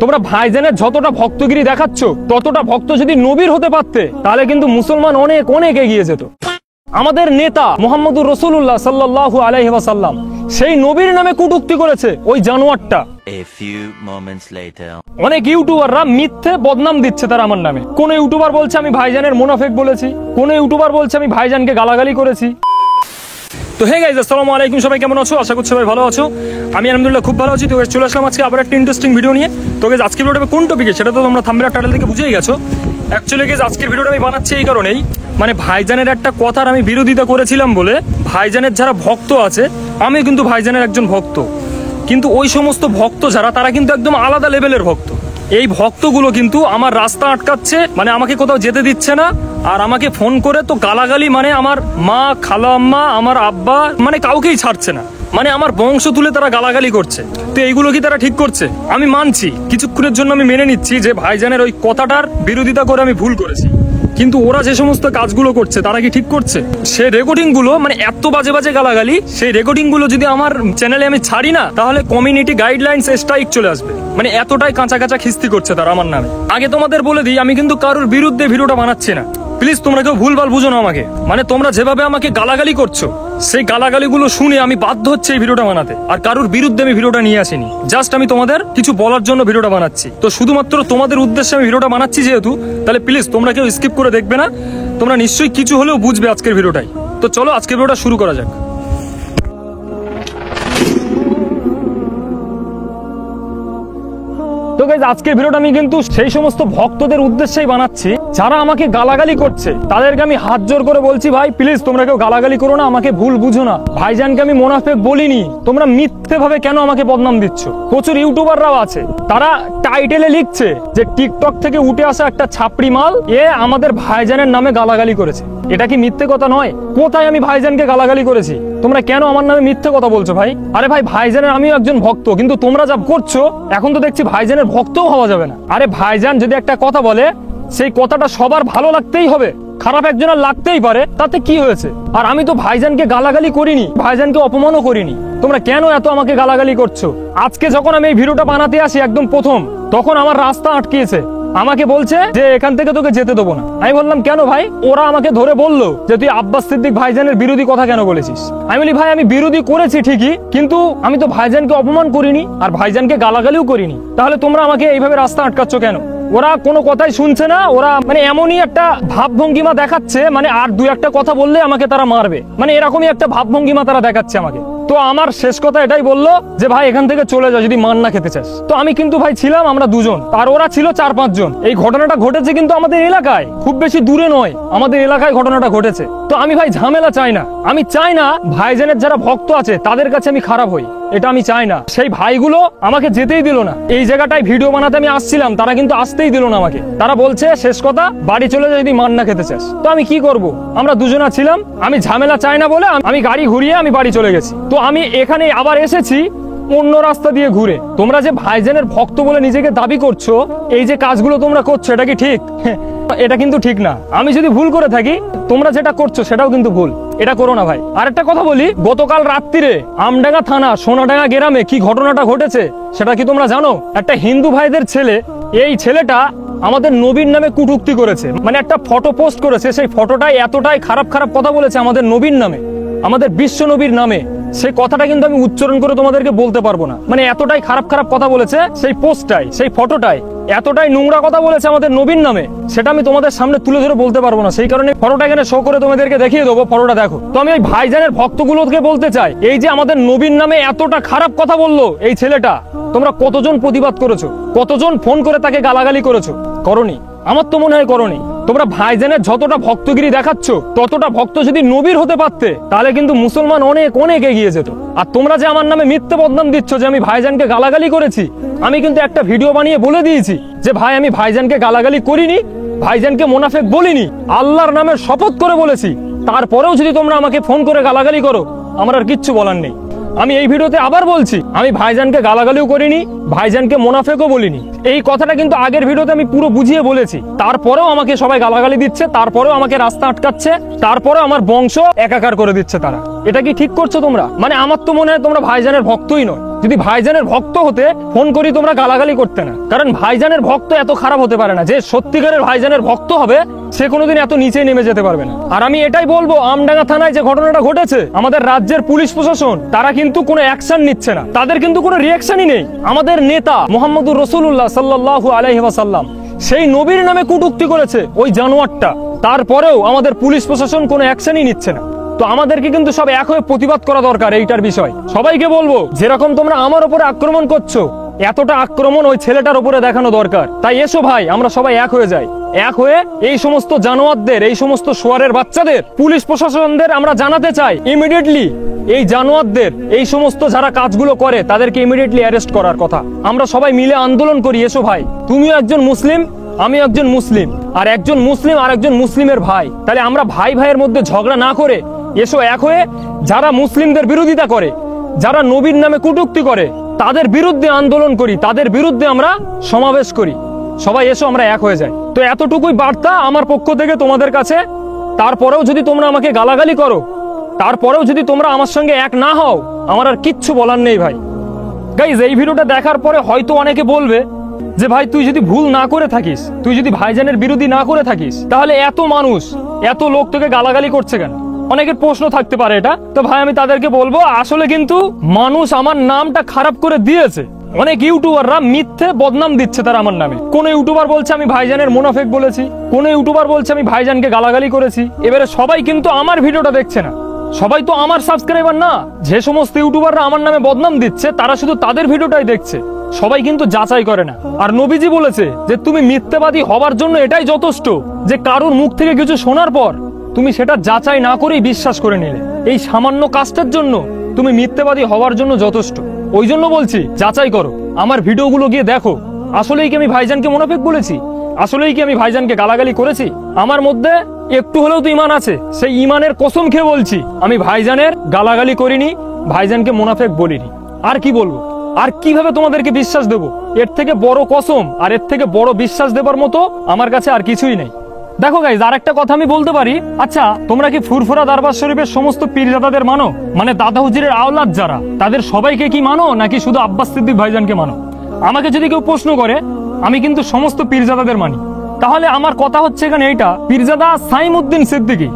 তোমরা ভাইজানের যতটা ভক্তগিরি দেখাচ্ছ ততটা ভক্ত যদি নবীর হতে পারতে তাহলে কিন্তু মুসলমান অনেক অনেক এগিয়ে যেত। আমাদের নেতা মুহাম্মদুর রাসূলুল্লাহ সাল্লাল্লাহু আলাইহি ওয়াসাল্লাম সেই নবীর নামে কটূক্তি করেছে ওই জানোয়ারটা। অনেক ইউটিউবাররা মিথ্যে বদনাম দিচ্ছে তারা আমার নামে। কোন ইউটিউবার বলছে আমি ভাইজানের মুনাফিক বলেছি, কোন ইউটিউবার বলছে আমি ভাইজানকে গালাগালি করেছি। তো হে গাইস, আসসালামু আলাইকুম, সবাই কেমন আছো? আশা করছি সবাই ভালো আছো। আমি আলহামদুলিল্লাহ খুব ভালো আছি। তো চলে আসলাম আজকে আবার একটা ইন্টারেস্টিং ভিডিও নিয়ে। তো গাইস আজকের ভিডিওটা কোন টপিকে সেটা তো তোমরা থাম্বনেল টাইটেল থেকে বুঝেই গেছো। অ্যাকচুয়ালি গাইস আজকের ভিডিওটা আমি বানাচ্ছি এই কারণেই, মানে ভাইজানের একটা কথার আমি বিরোধিতা করেছিলাম বলে ভাইজানের যারা ভক্ত আছে, আমি কিন্তু ভাইজানের একজন ভক্ত, কিন্তু ওই সমস্ত ভক্ত যারা তারা কিন্তু একদম আলাদা লেভেলের ভক্ত। এই ভক্তগুলো কিন্তু আমার রাস্তা আটকাচ্ছে, মানে আমাকে কোথাও যেতে দিচ্ছে না, আর আমাকে ফোন করে তো গালাগালি, মানে আমার মা, খালা আম্মা, আমার আব্বা, মানে কাউকেই ছাড়ছে না, মানে আমার বংশ তুলে তারা গালাগালি করছে। তো এইগুলো কি তারা ঠিক করছে? আমি মানছি, কিছুক্ষণের জন্য আমি মেনে নিচ্ছি যে ভাইজানের ওই কথাটার বিরোধিতা করে আমি ভুল করেছি, কিন্তু ওরা যে সমস্ত কাজগুলো করছে তারা কি ঠিক করছে? সে রেকর্ডিং গুলো, মানে এত বাজে বাজে গালাগালি, সেই রেকর্ডিং গুলো যদি আমার চ্যানেলে আমি ছাড়ি না তাহলে কমিউনিটি গাইডলাইন্স স্ট্রাইক চলে আসবে। মানে এতটাই কাঁচা কাঁচা খিস্তি করছে তারা আমার নামে। আগে তোমাদের বলে দিই, আমি কিন্তু কারোর বিরুদ্ধে ভিডিওটা বানাচ্ছি না, প্লিজ তোমরা কেউ ভুলভাল বুঝো না আমাকে। মানে তোমরা যেভাবে আমাকে গালাগালি করছো সেই গালাগালিগুলো শুনে আমি বাধ্য হচ্ছে এই ভিডিওটা বানাতে, আর কারোর বিরুদ্ধে আমি ভিডিওটা নিয়ে আসিনি। জাস্ট আমি তোমাদের কিছু বলার জন্য ভিডিওটা বানাচ্ছি। তো শুধুমাত্র তোমাদের উদ্দেশ্যে আমি ভিডিওটা বানাচ্ছি যেহেতু, তাহলে প্লিজ তোমরা কেউ স্কিপ করে দেখবে না, তোমরা নিশ্চয়ই কিছু হলেও বুঝবে আজকের ভিডিওটাই। তো চলো আজকের ভিডিওটা শুরু করা যাক। তো গাইস আজকের ভিডিওটা আমি কিন্তু সেই সমস্ত ভক্তদের উদ্দেশ্যেই বানাচ্ছি যারা আমাকে গালাগালি করছে। তাদেরকে আমি হাত জোর করে বলছি, ভাই প্লিজ তোমরা কেউ গালাগালি করো না, আমাকে ভুল বুঝো না। ভাইজানকে আমি মুনাফিক বলিনি, তোমরা মিথ্যে ভাবে কেন আমাকে বদনাম দিচ্ছ? প্রচুর ইউটিউবাররাও আছে, তারা টাইটেলে লিখছে যে টিকটক থেকে উঠে আসা একটা ছাপড়ি মাল এ আমাদের ভাইজানের নামে গালাগালি করেছে। এটা কি মিথ্যে কথা নয়? কোথায় আমি ভাইজানকে গালাগালি করেছি? তোমরা কেন আমার নামে মিথ্যে কথা বলছো ভাই? আরে ভাই, ভাইজানের আমিও একজন ভক্ত, কিন্তু তোমরা যা করছো এখন তো দেখছি ভাইজানের ভক্তও হওয়া যাবে না। আরে ভাইজান যদি একটা কথা বলে সেই কথাটা সবার ভালো লাগতেই হবে, খারাপ একজনের লাগতেই পারে, তাতে কি হয়েছে? আর আমি তো ভাইজানকে গালাগালি করিনি, ভাইজানকে অপমানও করিনি। তোমরা কেন এত আমাকে গালাগালি করছো? আজকে যখন আমি এই ভিডিওটা বানাতে আসি একদম প্রথম, তখন আমার রাস্তা আটকিয়েছে, আমাকে বলছে যে এখান থেকে তোকে যেতে দেবো না। আমি বললাম কেন ভাই? ওরা আমাকে ধরে বললো যে তুই আব্বাস সিদ্দিক ভাইজানের বিরোধী কথা কেন বলেছিস। আমি বলি ভাই আমি বিরোধী করেছি ঠিকই, কিন্তু আমি তো ভাইজানকে অপমান করিনি আর ভাইজানকে গালাগালিও করিনি, তাহলে তোমরা আমাকে এইভাবে রাস্তা আটকাচ্ছ কেন? ওরা কোনো কথাই শুনছে না, ওরা মানে এমনই একটা ভাবভঙ্গিমা দেখাচ্ছে, মানে আর দুই একটা কথা বললে আমাকে তারা মারবে, মানে এরকমই একটা ভাবভঙ্গিমা তারা দেখাচ্ছে আমাকে। তো আমার শেষ কথা এটাই বললো যে ভাই এখান থেকে চলে যা যদি মান না খেতে চাস। তো আমি কিন্তু ভাই ছিলাম আমরা দুজন, আর ওরা ছিল 4-5 জন। এই ঘটনাটা ঘটেছে কিন্তু আমাদের এলাকায়, খুব বেশি দূরে নয়, আমাদের এলাকায় ঘটনাটা ঘটেছে। তো আমি ভাই ঝামেলা চাই না, আমি চাই না ভাইজানের যারা ভক্ত আছে তাদের কাছে আমি খারাপ হই, এটা আমি চাই না। সেই ভাইগুলো আমাকে যেতেই দিল না। এই জায়গাটায় ভিডিও বানাতে আমি আসছিলাম, তারা কিন্তু আসতেই দিল না আমাকে। তারা বলছে শেষ কথা বাড়ি চলে যা যদি মান না খেতে চাস। তো আমি কি করব? আমরা দুজনা ছিলাম, আমি ঝামেলা চাই না বলে আমি গাড়ি ঘুরিয়ে আমি বাড়ি চলে গেছি। তো আমি এখানে আবার এসেছি অন্য রাস্তা দিয়ে ঘুরে। তোমরা যে ভাইজানের ভক্ত বলে নিজেকে দাবি করছো, এই যে কাজগুলো তোমরা করছো এটা কি ঠিক? এটা কিন্তু ঠিক না। আমি যদি ভুল করে থাকি, তোমরা যেটা করছো সেটাও কিন্তু ভুল, এটা করো না ভাই। আর একটা কথা বলি, গতকাল রাত্রিরে আমডাঙ্গা থানা সোনাডাঙ্গা গ্রামে কি ঘটনাটা ঘটেছে সেটা কি তোমরা জানো? একটা হিন্দু ভাইদের ছেলে, এই ছেলেটা আমাদের নবীর নামে কটূক্তি করেছে, মানে একটা ফটো পোস্ট করেছে, সেই ফটোটাই এতটাই খারাপ খারাপ কথা বলেছে আমাদের নবীর নামে, আমাদের বিশ্ব নবীর নামে। সেই কথাটা কিন্তু আমি উচ্চারণ করে তোমাদেরকে বলতে পারবো না, মানে এতটাই খারাপ খারাপ কথা বলেছে সেই পোস্টটাই, সেই ফটোটাই এতটাই নোংরা কথা বলেছে আমাদের নবীর নামে, সেটা আমি তোমাদের সামনে তুলে ধরে বলতে পারবো না। সেই কারণে ফটোটা এখানে শো করে তোমাদেরকে দেখিয়ে দেবো, ফটোটা দেখো। তো আমি ওই ভাইজানের ভক্তগুলোকে বলতে চাই, এই যে আমাদের নবীর নামে এতটা খারাপ কথা বললো এই ছেলেটা, তোমরা কতজন প্রতিবাদ করেছো? কতজন ফোন করে তাকে গালাগালি করেছো? করনি? আমার তো মনে হয় করনি। তোমরা ভাইজানের যতটা ভক্তগিরি দেখাচ্ছ ততটা ভক্ত যদি নবীর হতে পারতে তাহলে কিন্তু মুসলমান অনেক অনেক এগিয়ে যেত। আর তোমরা যে আমার নামে মিথ্যে বদনাম দিচ্ছ যে আমি ভাইজানকে গালাগালি করেছি, আমি কিন্তু একটা ভিডিও বানিয়ে বলে দিয়েছি যে ভাই আমি ভাইজানকে গালাগালি করিনি, ভাইজানকে মুনাফিক বলিনি, আল্লাহর নামে শপথ করে বলেছি। তারপরেও যদি তোমরা আমাকে ফোন করে গালাগালি করো, আমার আর কিচ্ছু বলার নেই। আমি এই ভিডিওতে আবার বলছি, আমি ভাইজানকে গালাগালিও করিনি, ভাইজানকে মুনাফিকও বলিনি। এই কথাটা কিন্তু আগের ভিডিওতে আমি পুরো বুঝিয়ে বলেছি। তারপরেও আমাকে সবাই গালাগালি দিচ্ছে, তারপরেও আমাকে রাস্তা আটকাচ্ছে, তারপরেও আমার বংশ একাকার করে দিচ্ছে তারা। এটা কি ঠিক করছো তোমরা? মানে আমার তো মনে হয় তোমরা ভাইজানের ভক্তই নয়। যদি ভাইজানের ভক্ত হতে ফোন করি তোমরা গালাগালি করতে না, কারণ ভাইজানের ভক্ত এত খারাপ হতে পারে না। যে সত্যিকারের ভাইজানের ভক্ত হবে সে কোনোদিন এত নিচে নেমে যেতে পারবে না। আর আমি এটাই বলবো, আমডাঙ্গা থানায় যে ঘটনাটা ঘটেছে, আমাদের রাজ্যের পুলিশ প্রশাসন তারা কিন্তু কোনো অ্যাকশন নিচ্ছে না, তাদের কিন্তু কোনো রিঅ্যাকশনই নেই। আমাদের নেতা মুহাম্মদুর রাসূলুল্লাহ সাল্লাল্লাহু আলাইহি ওয়াসাল্লাম সেই নবীর নামে কটূক্তি করেছে ওই জানোয়ারটা, তারপরেও আমাদের পুলিশ প্রশাসন কোনো অ্যাকশনই নিচ্ছে না। তো আমাদেরকে কিন্তু সব এক হয়ে প্রতিবাদ করা দরকার এইটার বিষয়। সবাইকে বলবো, যেরকম তোমরা আমার উপরে আক্রমণ করছো, এতটা আক্রমণ ওই ছেলেটার উপরে দেখানো দরকার। তাই এসো ভাই, আমরা সবাই এক হয়ে যাই। এক হয়ে এই সমস্ত জানোয়ারদের, এই সমস্ত শুয়ারের বাচ্চাদের, পুলিশ প্রশাসনদের আমরা জানাতে চাই ইমিডিয়েটলি এই জানোয়ারদের, এই সমস্ত যারা কাজগুলো করে তাদেরকে ইমিডিয়েটলি অ্যারেস্ট করার কথা। আমরা সবাই মিলে আন্দোলন করি। এসো ভাই, তুমিও একজন মুসলিম, আমি একজন মুসলিম, আর একজন মুসলিম আর একজন মুসলিমের ভাই। তাহলে আমরা ভাই ভাইয়ের মধ্যে ঝগড়া না করে এসো এক হয়ে যারা মুসলিমদের বিরোধিতা করে, যারা নবীর নামে কটূক্তি করে, তাদের বিরুদ্ধে আন্দোলন করি, তাদের বিরুদ্ধে আমরা সমাবেশ করি। সবাই এসো, আমরা এক হয়ে যাই। তো এতটুকুই বার্তা আমার পক্ষ থেকে তোমাদের কাছে। তারপরেও যদি তোমরা আমাকে গালাগালি করো, তারপরেও যদি তোমরা আমার সঙ্গে এক না হও, আমার আর কিচ্ছু বলার নেই ভাই। গাইজ, এই ভিডিওটা দেখার পরে হয়তো অনেকে বলবে যে ভাই তুই যদি ভুল না করে থাকিস, তুই যদি ভাইজানের বিরোধী না করে থাকিস, তাহলে এত মানুষ, এত লোক তোকে গালাগালি করছে কেন? অনেকের প্রশ্ন থাকতে পারে এটা। তো ভাই আমি তাদেরকে বলবো, আসলে কিন্তু মানুষ আমার নামটা খারাপ করে দিয়েছে। অনেক ইউটিউবাররা মিথ্যে বদনাম দিচ্ছে তারা আমার নামে। কোন ইউটিউবার বলছে আমি ভাইজানের মুনাফেক বলেছি, কোন ইউটিউবার বলছে আমি ভাইজানকে গালাগালি করেছি। এবারে সবাই কিন্তু আমার ভিডিওটা দেখছে না, সবাই তো আমার সাবস্ক্রাইবার না। যে সমস্ত ইউটিউবাররা আমার নামে বদনাম দিচ্ছে তারা শুধু তাদের ভিডিওটাই দেখছে, সবাই কিন্তু যাচাই করে না। আর নবীজি বলেছে যে তুমি মিথ্যাবাদী হবার জন্য এটাই যথেষ্ট যে কারোর মুখ থেকে কিছু শোনার পর তুমি সেটা যাচাই না করেই বিশ্বাস করে নিলে। এই সামান্য কাজটার জন্য তুমি মিথ্যাবাদী হওয়ার জন্য যথেষ্ট। ওই জন্য বলছি যাচাই করো, আমার ভিডিওগুলো গিয়ে দেখো, আসলেই কি আমি ভাইজানকে মুনাফিক বলেছি? আসলেই কি আমি ভাইজানকে গালাগালি করেছি? আমার মধ্যে একটু হলেও তো ঈমান আছে। সেই ঈমানের কসম খেয়ে বলছি আমি ভাইজানের গালাগালি করিনি, ভাইজানকে মুনাফিক বলিনি। আর কি বলবো, আর কিভাবে তোমাদেরকে বিশ্বাস দেব? এর থেকে বড় কসম আর এর থেকে বড় বিশ্বাস দেবার মতো আমার কাছে আর কিছুই নেই। দেখো গাইজ, আর একটা কথা আমি বলতে পারি। আচ্ছা, তোমরা কি ফুরফুরা দরবার শরীফের সমস্ত পীরজাদাদের মানো? মানে দাদা হুজুরের আওলাদ যারা, তাদের সবাইকে কি মানো, নাকি শুধু আব্বাস সিদ্দিক ভাইজানকে মানো? আমাকে যদি কেউ প্রশ্ন করে, আমি কিন্তু সমস্ত পীরজাদাদের মানি। তাহলে আমার কথা হচ্ছে এখানে এইটা, পীরজাদা সাইমউদ্দিন সিদ্দিকী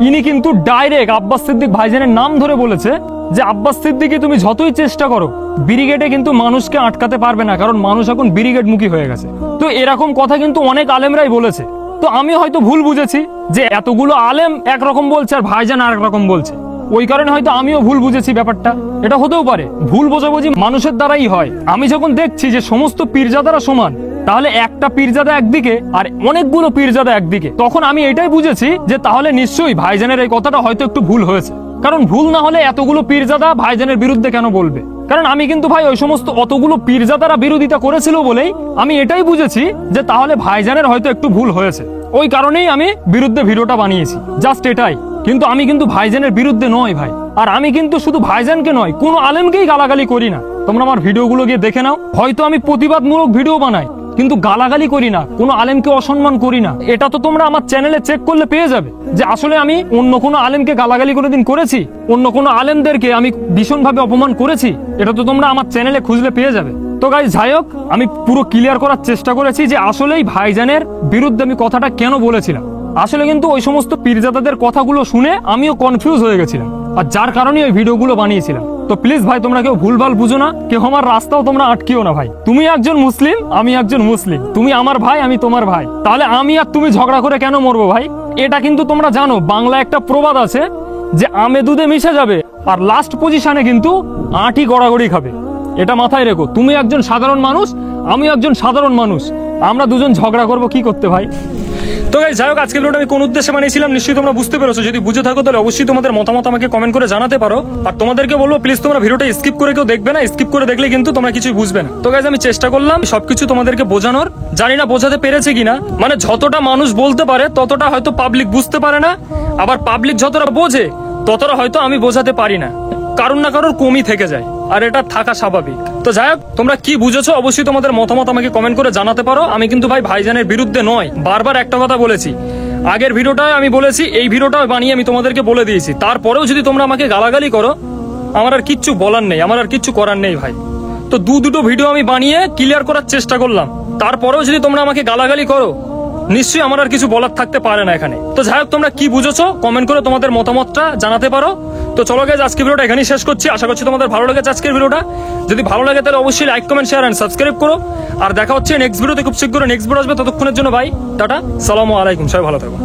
ইনি কিন্তু ডাইরেক্ট আব্বাস সিদ্দিক ভাইজানের নাম ধরে বলেছে যে আব্বাস সিদ্দিকী তুমি যতই চেষ্টা করো ব্রিগেডে কিন্তু মানুষকে আটকাতে পারবে না, কারণ মানুষ এখন ব্রিগেড মুখী হয়ে গেছে। তো এরকম কথা কিন্তু অনেক আলেমরাই বলেছে। তো আমি হয়তো ভুল বুঝেছি যে এতগুলো আলেম একরকম বলছে আর ভাইজান আর একরকম বলছে, ওই কারণে হয়তো আমিও ভুল বুঝেছি ব্যাপারটা। এটা হতেও পারে, ভুল বোঝাবুঝি মানুষের দ্বারাই হয়। আমি যখন দেখছি যে সমস্ত পীরজাদারা সমান, তাহলে একটা পীরজাদা একদিকে আর অনেকগুলো পীরজাদা একদিকে, তখন আমি এটাই বুঝেছি যে তাহলে নিশ্চয়ই ভাইজানের এই কথাটা হয়তো একটু ভুল হয়েছে। কারণ ভুল না হলে এতগুলো পীরজাদা ভাইজানের বিরুদ্ধে কেন বলবে? কারণ আমি কিন্তু ভাই ওই সমস্ত অতগুলো পীরজাদারা বিরোধিতা করেছিল বলেই আমি এটাই বুঝেছি যে তাহলে ভাইজানের হয়তো একটু ভুল হয়েছে। ওই কারণেই আমি বিরুদ্ধে ভিডিওটা বানিয়েছি, জাস্ট এটাই। কিন্তু আমি কিন্তু ভাইজানের বিরুদ্ধে নয় ভাই। আর আমি কিন্তু শুধু ভাইজানকে নয়, কোনো আলেমকেই গালাগালি করি না। তোমরা আমার ভিডিওগুলো গিয়ে দেখে নাও, হয়তো আমি প্রতিবাদমূলক ভিডিও বানাই কিন্তু গালাগালি করি না, কোনো আলেমকে অসম্মান করি না। এটা তো তোমরা আমার চ্যানেলে চেক করলে পেয়ে যাবে যে আসলে আমি অন্য কোনো আলেমকে গালাগালি কোনোদিন করেছি, অন্য কোনো আলেমদেরকে আমি ভীষণভাবে অপমান করেছি, এটা তো তোমরা আমার চ্যানেলে খুঁজলে পেয়ে যাবে। তো গাইস, যাই হোক, আমি পুরো ক্লিয়ার করার চেষ্টা করেছি যে আসলেই ভাইজানের বিরুদ্ধে আমি কথাটা কেন বলেছিলাম। আসলে কিন্তু ওই সমস্ত পীরজাদাদের কথাগুলো শুনে আমিও কনফিউজ হয়ে গেছিলাম, আর যার কারণে ওই ভিডিওগুলো বানিয়েছিলাম। তো প্লিজ ভাই, তোমরা কেউ ভুলভাল বুঝো না, কেউ আমার রাস্তাও তোমরা আটকিও না ভাই। তুমি একজন মুসলিম, আমি একজন মুসলিম, তুমি আমার ভাই, আমি তোমার ভাই, তাহলে আমি আর তুমি ঝগড়া করে কেন মরবো ভাই? এটা কিন্তু তোমরা জানো, বাংলা একটা প্রবাদ আছে যে আমে দুধে মিশে যাবে আর লাস্ট পজিশনে কিন্তু আঁটি গড়াগড়ি খাবে। এটা মাথায় রেখো। তুমি একজন সাধারণ মানুষ, আমি একজন সাধারণ মানুষ, আমরা দুজন ঝগড়া করব কি করতে ভাই? তো গাইস, যাই হোক, আজকে ভিডিওটা আমি কোন উদ্দেশ্যে বানিয়েছিলাম নিশ্চয়ই তোমরা বুঝতে পেরেছো। যদি বুঝে থাকো তাহলে অবশ্যই তোমাদের মতামত আমাকে কমেন্ট করে জানাতে পারো। আর তোমাদেরকে বলবো প্লিজ তোমরা ভিডিওটা স্কিপ করে কেউ দেখবে না, স্কিপ করে দেখলে কিন্তু তোমরা কিছুই বুঝবে না। তো গাইস, আমি চেষ্টা করলাম সবকিছু তোমাদেরকে বোঝানোর, জানি না বোঝাতে পেরেছে কিনা। মানে যতটা মানুষ বলতে পারে ততটা হয়তো পাবলিক বুঝতে পারে না, আবার পাবলিক যতটা বোঝে ততটা হয়তো আমি বোঝাতে পারি না, কারোর না কারোর কমই থেকে যায়, আর এটা থাকা স্বাভাবিক। তো যাই হোক, তোমরা কি বুঝেছো অবশ্যই তোমাদের মতামত আমাকে কমেন্ট করে জানাতে পারো। আমি কিন্তু ভাই ভাইজানের বিরুদ্ধে নয়, বারবার একটা কথা বলেছি, আগের ভিডিওটায় আমি বলেছি, এই ভিডিওটা বানিয়ে আমি তোমাদেরকে বলে দিয়েছি। তারপরেও যদি তোমরা আমাকে গালাগালি করো, আমার আর কিচ্ছু বলার নেই, আমার আর কিচ্ছু করার নেই ভাই। তো দুটো ভিডিও আমি বানিয়ে ক্লিয়ার করার চেষ্টা করলাম, তারপরেও যদি তোমরা আমাকে গালাগালি করো, নিশ্চয়ই আমার আর কিছু বলার থাকতে পারে না এখানে। তো যাই হোক, তোমরা কি বুঝেছো কমেন্ট করে তোমাদের মতামতটা জানাতে পারো। তো চলো গাইজ, আজকের ভিডিওটা এখানেই শেষ করছি। আশা করছি তোমাদের ভালো লেগেছে আজকের ভিডিওটা। যদি ভালো লাগে তাহলে অবশ্যই like, comment, share and subscribe করো। আর দেখা হচ্ছে নেক্সট ভিডিওতে, খুব শীঘ্র নেক্সট ভিডিও আসবে। ততক্ষণের জন্য ভাই টাটা, সালামু আলাইকুম, সবাই ভালো থাকো।